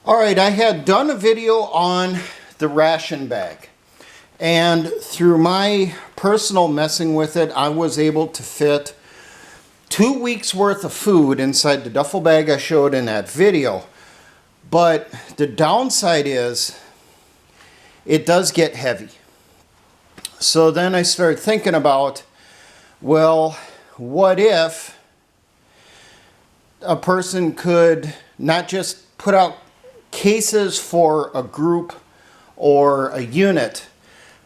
Alright, I had done a video on the ration bag, and through my personal messing with it, I was able to fit 2 weeks worth of food inside the duffel bag I showed in that video. But the downside is it does get heavy. So then I started thinking about, well, what if a person could not just put out cases for a group or a unit,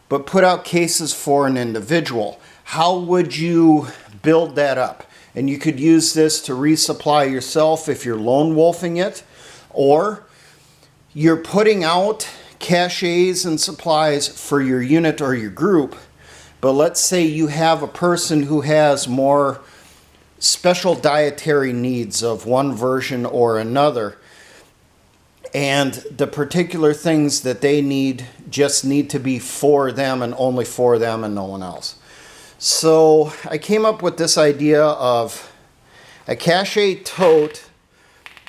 but put out cases for an individual? How would you build that up? And you could use this to resupply yourself if you're lone wolfing it, or you're putting out caches and supplies for your unit or your group. But let's say you have a person who has more special dietary needs of one version or another, and the particular things that they need just need to be for them and only for them and no one else. So I came up with this idea of a cache tote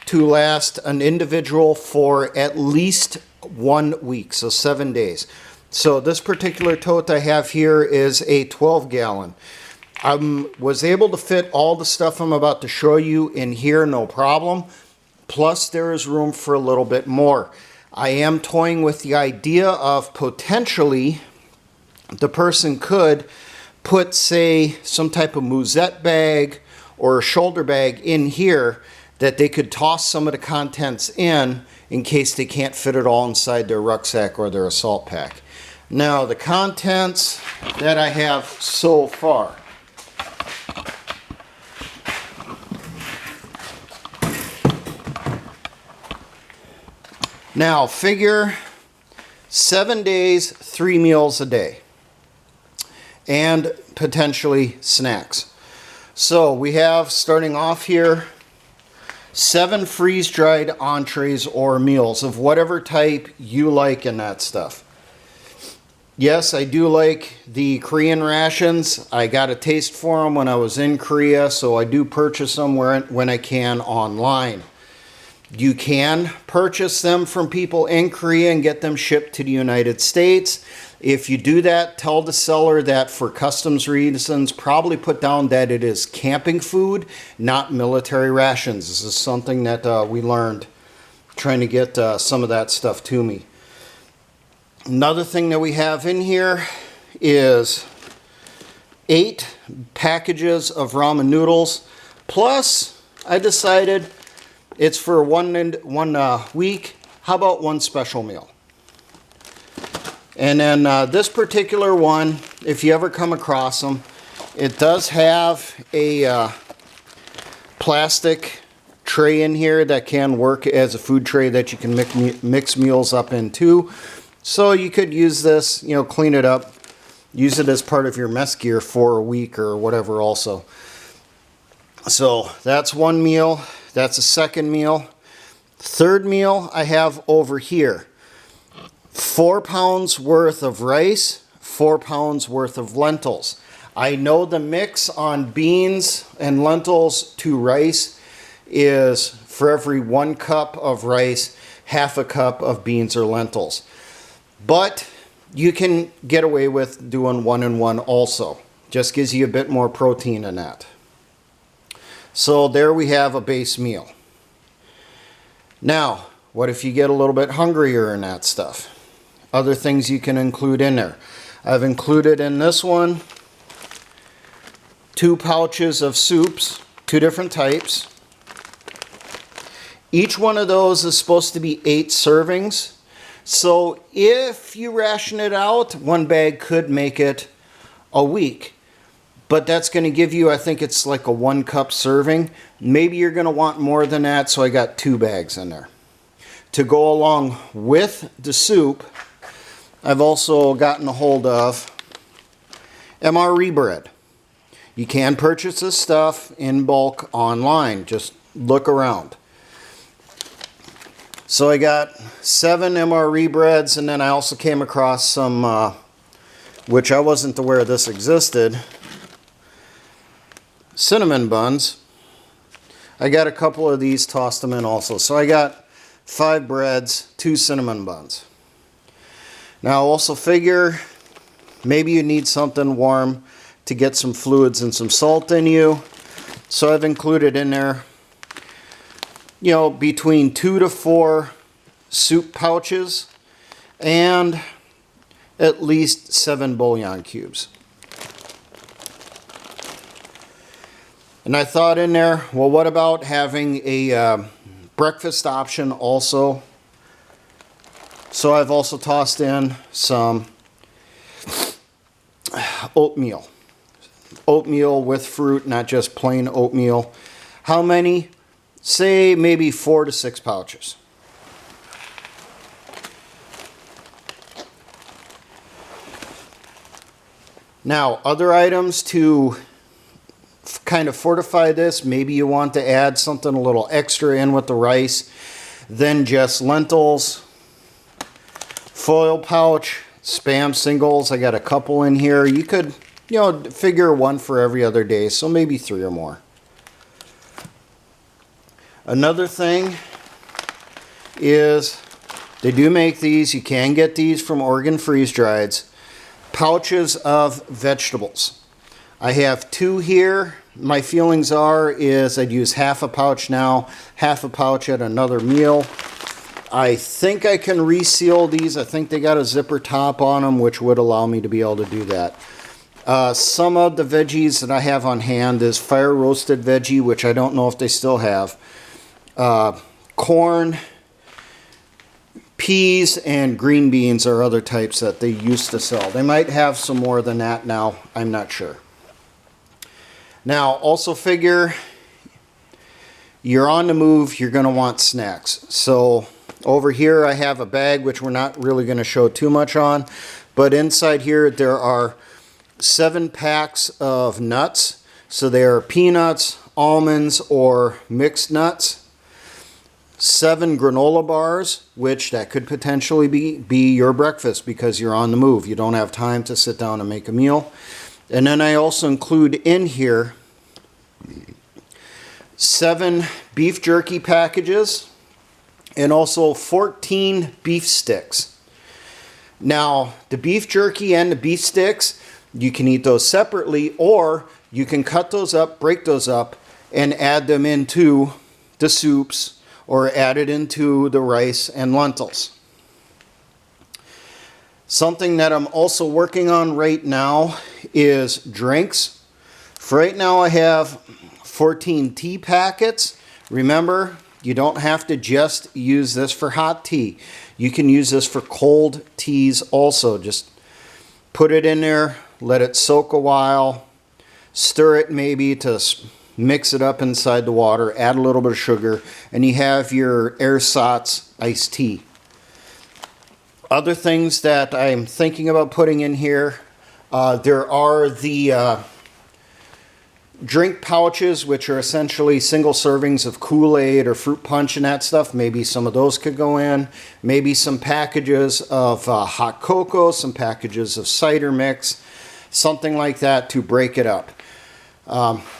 to last an individual for at least 1 week, so 7 days. So this particular tote I have here is a 12-gallon. I was able to fit all the stuff I'm about to show you in here, no problem. Plus there is room for a little bit more. I am toying with the idea of potentially the person could put, say, some type of musette bag or a shoulder bag in here that they could toss some of the contents in case they can't fit it all inside their rucksack or their assault pack. Now, the contents that I have so far. Now, figure 7 days, 3 meals a day, and potentially snacks. So we have, starting off here, 7 freeze-dried entrees or meals of whatever type you like in that stuff. Yes, I do like the Korean rations. I got a taste for them when I was in Korea, so I do purchase them when I can online. You can purchase them from people in Korea and get them shipped to the United States. If you do that, tell the seller that for customs reasons, probably put down that it is camping food, not military rations. This is something that we learned trying to get some of that stuff to me. Another thing that we have in here is 8 packages of ramen noodles. Plus, I decided it's for one week. How about 1 special meal? And then this particular one, if you ever come across them, it does have a plastic tray in here that can work as a food tray that you can mix meals up into. So you could use this, you know, clean it up, use it as part of your mess gear for a week or whatever also. So that's 1 meal. That's a second meal. Third meal I have over here. 4 pounds worth of rice, 4 pounds worth of lentils. I know the mix on beans and lentils to rice is for every 1 cup of rice, half a cup of beans or lentils. But you can get away with doing 1 and 1 also. Just gives you a bit more protein in that. So there we have a base meal. Now, what if you get a little bit hungrier in that stuff? Other things you can include in there. I've included in this one 2 pouches of soups, 2 different types. Each one of those is supposed to be 8 servings. So if you ration it out, 1 bag could make it a week. But that's going to give you, I think it's like a 1 cup serving. Maybe you're going to want more than that, so I got 2 bags in there. To go along with the soup, I've also gotten a hold of MRE bread. You can purchase this stuff in bulk online. Just look around. So I got 7 MRE breads, and then I also came across some, which I wasn't aware this existed, cinnamon buns. I got a couple of these, tossed them in also. So I got 5 breads, 2 cinnamon buns. Now also figure maybe you need something warm to get some fluids and some salt in you. So I've included in there, you know, between 2 to 4 soup pouches and at least 7 bouillon cubes. And I thought in there, well, what about having a breakfast option also? So I've also tossed in some oatmeal. Oatmeal with fruit, not just plain oatmeal. How many? Say maybe 4 to 6 pouches. Now, other items to kind of fortify this, maybe you want to add something a little extra in with the rice than just lentils. Foil pouch, Spam singles, I got a couple in here. You could, you know, figure 1 for every other day, so maybe 3 or more. Another thing is they do make these, you can get these from Oregon Freeze Drieds, pouches of vegetables. I have 2 here. My feelings is I'd use half a pouch now, half a pouch at another meal. I think I can reseal these. I think they got a zipper top on them, which would allow me to be able to do that. Some of the veggies that I have on hand is fire roasted veggie, which I don't know if they still have. Corn, peas, and green beans are other types that they used to sell. They might have some more than that now. I'm not sure. Now, also figure you're on the move, you're going to want snacks. So over here I have a bag, which we're not really going to show too much on, but inside here there are 7 packs of nuts. So they are peanuts, almonds, or mixed nuts. 7 granola bars, which that could potentially be your breakfast because you're on the move. You don't have time to sit down and make a meal. And then I also include in here 7 beef jerky packages and also 14 beef sticks. Now, the beef jerky and the beef sticks, you can eat those separately, or you can cut those up, break those up, and add them into the soups or add it into the rice and lentils. Something that I'm also working on right now is drinks. For right now I have 14 tea packets. Remember, you don't have to just use this for hot tea. You can use this for cold teas also. Just put it in there, let it soak a while, stir it maybe to mix it up inside the water, add a little bit of sugar, and you have your ersatz iced tea. Other things that I'm thinking about putting in here, there are the drink pouches, which are essentially single servings of Kool-Aid or fruit punch and that stuff. Maybe some of those could go in. Maybe some packages of hot cocoa, some packages of cider mix, something like that to break it up.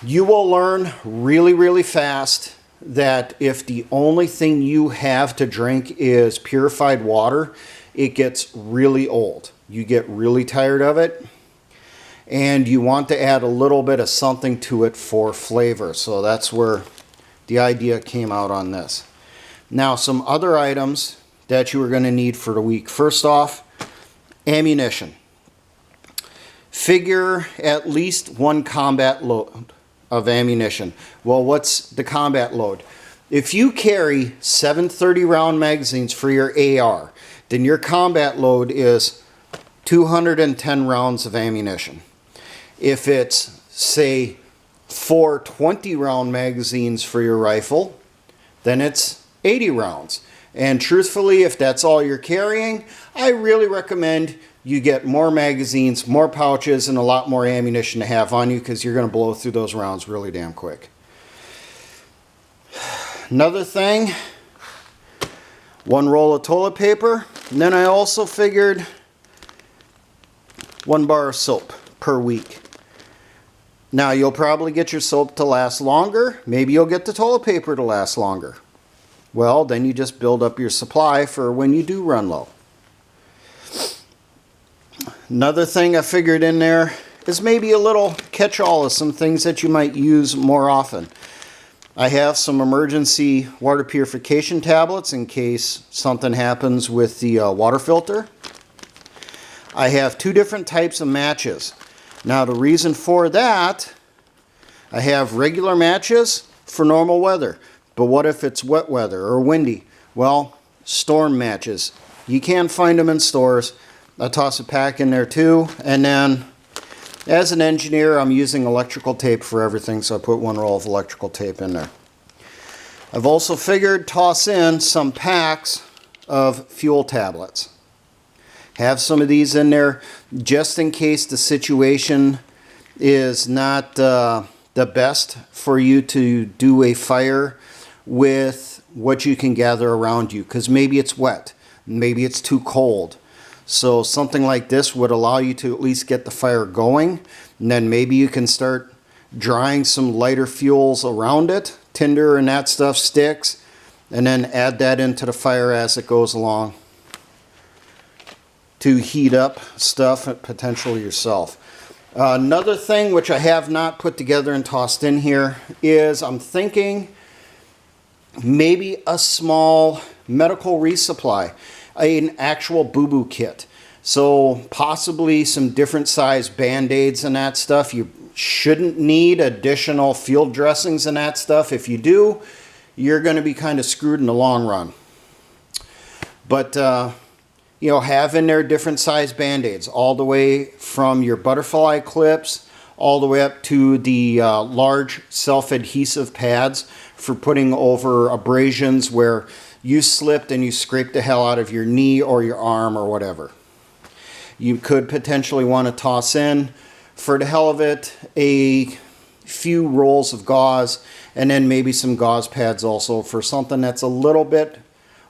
You will learn really, really fast that if the only thing you have to drink is purified water, it gets really old. You get really tired of it, and you want to add a little bit of something to it for flavor. So that's where the idea came out on this. Now, some other items that you are going to need for the week. First off, ammunition. Figure at least 1 combat load of ammunition. Well, what's the combat load? If you carry 730 round magazines for your AR, then your combat load is 210 rounds of ammunition. If it's, say, 4 20 round magazines for your rifle, then it's 80 rounds. And truthfully, if that's all you're carrying, I really recommend you get more magazines, more pouches, and a lot more ammunition to have on you, because you're going to blow through those rounds really damn quick. Another thing, 1 roll of toilet paper, and then I also figured 1 bar of soap per week. Now, you'll probably get your soap to last longer. Maybe you'll get the toilet paper to last longer. well, then you just build up your supply for when you do run low. Another thing I figured in there is maybe a little catch-all of some things that you might use more often. I have some emergency water purification tablets in case something happens with the water filter. I have 2 different types of matches. Now the reason for that, I have regular matches for normal weather. But what if it's wet weather or windy? Well, storm matches. You can find them in stores. I toss a pack in there too. And then as an engineer, I'm using electrical tape for everything, so I put 1 roll of electrical tape in there. I've also figured toss in some packs of fuel tablets. Have some of these in there just in case the situation is not the best for you to do a fire with what you can gather around you, because maybe it's wet, maybe it's too cold. So something like this would allow you to at least get the fire going, and then maybe you can start drying some lighter fuels around it, tinder and that stuff, sticks, and then add that into the fire as it goes along to heat up stuff potentially yourself. Another thing which I have not put together and tossed in here is I'm thinking maybe a small medical resupply, an actual boo-boo kit. So possibly some different size band-aids and that stuff. You shouldn't need additional field dressings and that stuff. If you do, you're going to be kind of screwed in the long run. But you know, have in there different size band-aids, all the way from your butterfly clips all the way up to the large self-adhesive pads for putting over abrasions where you slipped and you scraped the hell out of your knee or your arm or whatever. You could potentially want to toss in, for the hell of it, a few rolls of gauze, and then maybe some gauze pads also for something that's a little bit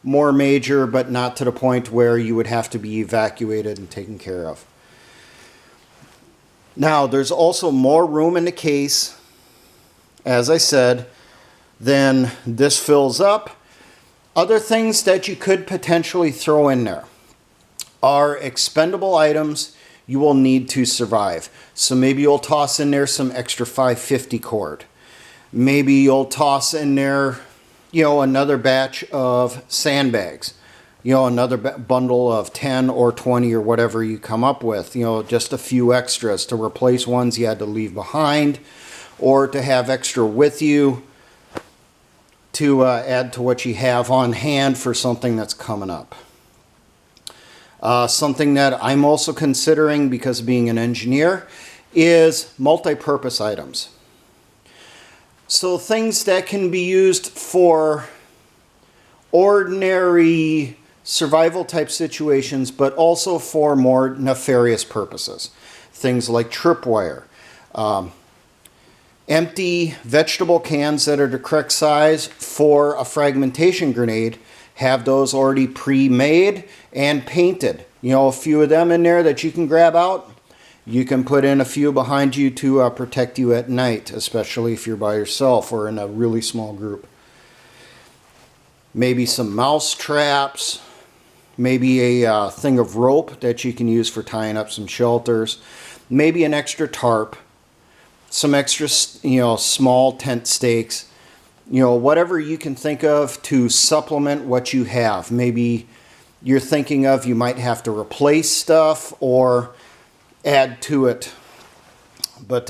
more major, but not to the point where you would have to be evacuated and taken care of. Now, there's also more room in the case, as I said, then this fills up. Other things that you could potentially throw in there are expendable items you will need to survive. So maybe you'll toss in there some extra 550 cord. Maybe you'll toss in there, you know, another batch of sandbags. You know, another bundle of 10 or 20 or whatever you come up with. You know, just a few extras to replace ones you had to leave behind, or to have extra with you to add to what you have on hand for something that's coming up. Something that I'm also considering, because of being an engineer, is multi-purpose items. So things that can be used for ordinary survival type situations, but also for more nefarious purposes. Things like tripwire, empty vegetable cans that are the correct size for a fragmentation grenade. Have those already pre-made and painted. You know, a few of them in there that you can grab out. You can put in a few behind you to protect you at night, especially if you're by yourself or in a really small group. Maybe some mouse traps. Maybe a thing of rope that you can use for tying up some shelters. Maybe an extra tarp. Some extra, you know, small tent stakes. You know, whatever you can think of to supplement what you have. Maybe you're thinking of you might have to replace stuff or add to it. But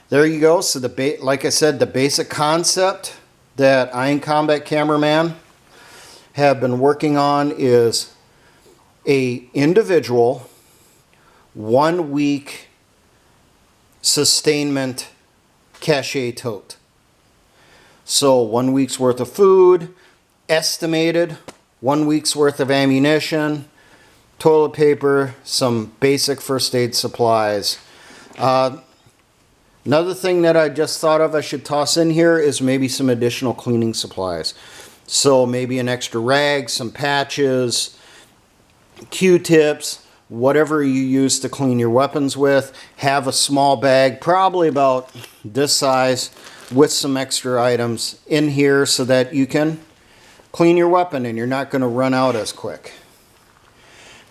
there you go. So like I said, the basic concept that I and Combat Cameraman have been working on is a individual 1 week sustainment cache tote. So 1 week's worth of food, estimated 1 week's worth of ammunition, toilet paper, some basic first aid supplies. Another thing that I just thought of I should toss in here is maybe some additional cleaning supplies. So maybe an extra rag, some patches, Q-tips, whatever you use to clean your weapons with. Have a small bag, probably about this size, with some extra items in here so that you can clean your weapon and you're not going to run out as quick.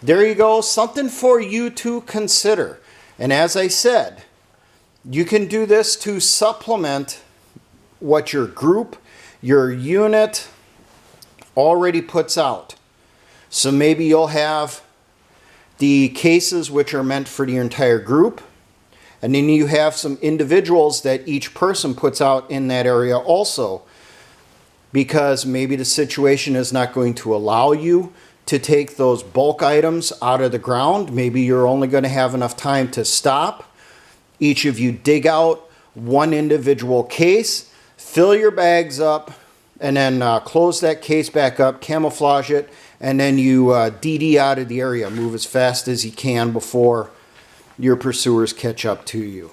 There you go, something for you to consider. And as I said, you can do this to supplement what your group, your unit already puts out. So maybe you'll have the cases which are meant for your entire group, and then you have some individuals that each person puts out in that area also, because maybe the situation is not going to allow you to take those bulk items out of the ground. Maybe you're only going to have enough time to stop. Each of you dig out one individual case, fill your bags up, and then close that case back up, camouflage it, and then you DD out of the area. Move as fast as you can before your pursuers catch up to you.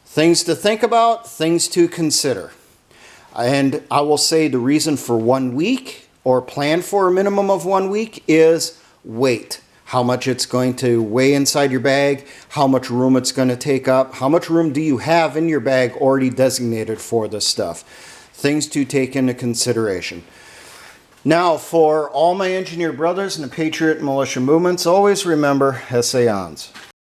Things to think about, things to consider. And I will say the reason for 1 week, or plan for a minimum of 1 week, is weight. How much it's going to weigh inside your bag, how much room it's going to take up, how much room do you have in your bag already designated for this stuff. Things to take into consideration. Now, for all my engineer brothers and the Patriot Militia movements, always remember, essayons.